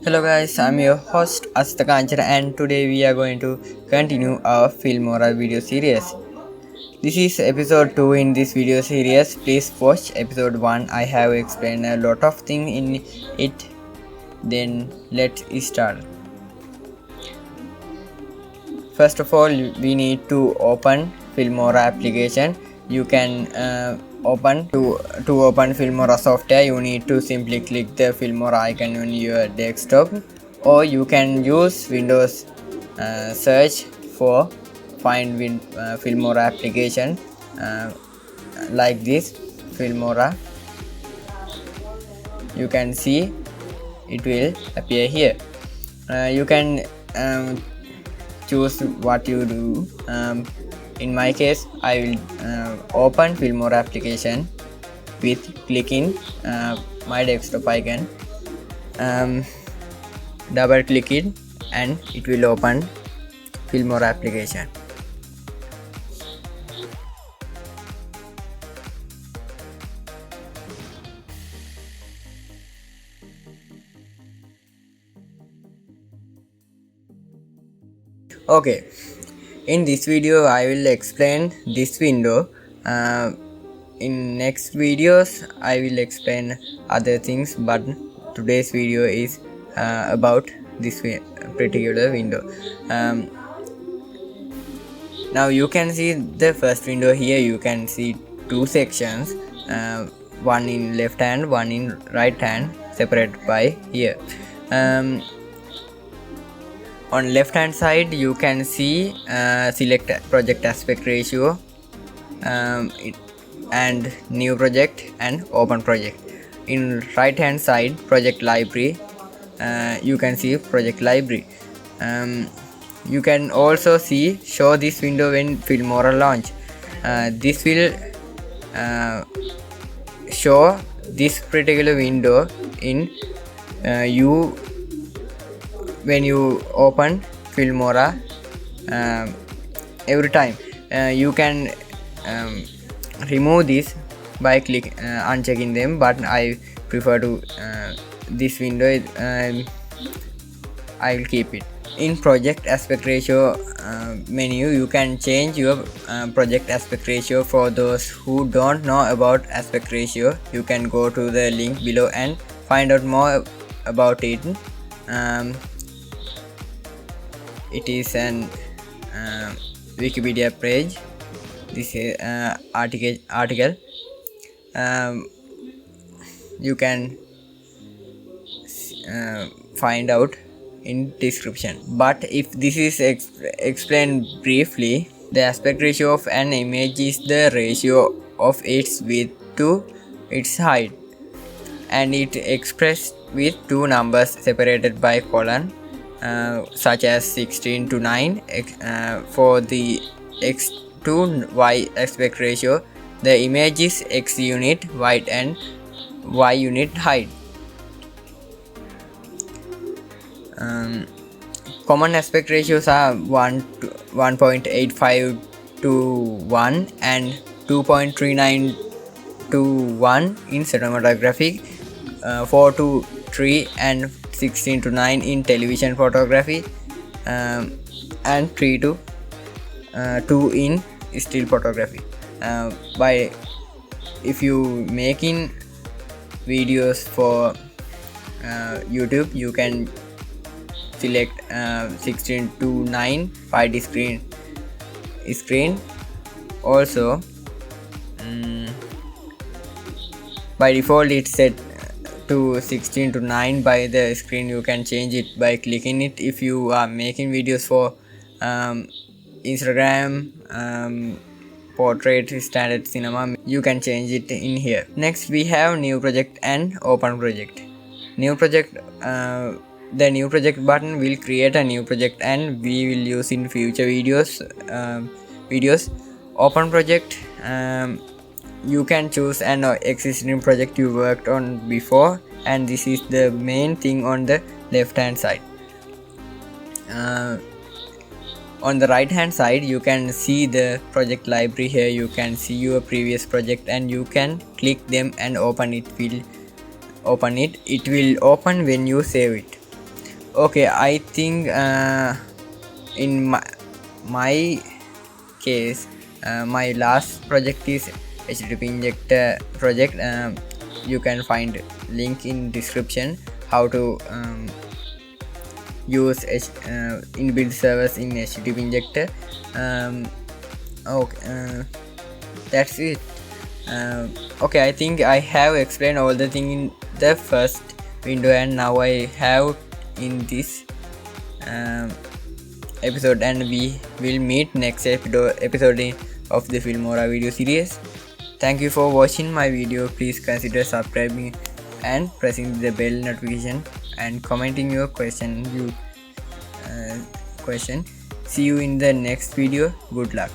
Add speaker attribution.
Speaker 1: Hello guys, I'm your host Asitha Kanchana and today we are going to continue our Filmora video series. This is episode 2 in this video series. Please watch episode 1. I have explained a lot of things in it. Then let's start. First of all, we need to open Filmora application. You can open Filmora software. You need to simply click the Filmora icon on your desktop, or you can use Windows search for find Filmora application like this Filmora. You can see it will appear here. You can choose what you do. In my case, I will open Filmora application with clicking my desktop icon. Double click it and it will open Filmora application. Okay, in this video I will explain this window. In next videos I will explain other things, but today's video is about this particular window. Now you can see the first window here. You can see two sections, one in left hand, one in right hand, separated by here. On left hand side you can see select project aspect ratio, and new project and open project. In right hand side project library, you can see project library. You can also see show this window when Filmora launch. This will show this particular window in you when you open Filmora every time. You can remove this by unchecking them, but I prefer to this window. I will keep it. In project aspect ratio menu, you can change your project aspect ratio. For those who don't know about aspect ratio, you can go to the link below and find out more about it. It is an Wikipedia page. This is article. You can find out in description. But if this is explained briefly, the aspect ratio of an image is the ratio of its width to its height, and it expressed with two numbers separated by colon, such as 16 to 9. For the x to y aspect ratio, the image is x unit width and y unit height. Common aspect ratios are 1.85 to 1 and 2.39 to 1 in cinematography, 4 to 3 and 16 to 9 in television photography, and 3 to 2 in still photography. If you making videos for YouTube, you can select 16 to 9 wide screen. Also, by default it's set to 16 to 9 by the screen. You can change it by clicking it. If you are making videos for Instagram, portrait, standard cinema, you can change it in here. Next we have new project and open project. New project, the new project button will create a new project and we will use in future videos. Open project, you can choose an existing project you worked on before, and this is the main thing on the left hand side. On the right hand side you can see the project library. Here you can see your previous project and you can click them and open it. It will open when you save it. Okay, I think in my case, my last project is HTTP injector project. You can find link in description how to use inbuilt servers in HTTP injector. Okay, that's it. Okay, I think I have explained all the thing in the first window, and now I have in this episode, and we will meet next episode of the Filmora video series. Thank you for watching my video. Please consider subscribing and pressing the bell notification and commenting your question. See you in the next video. Good luck.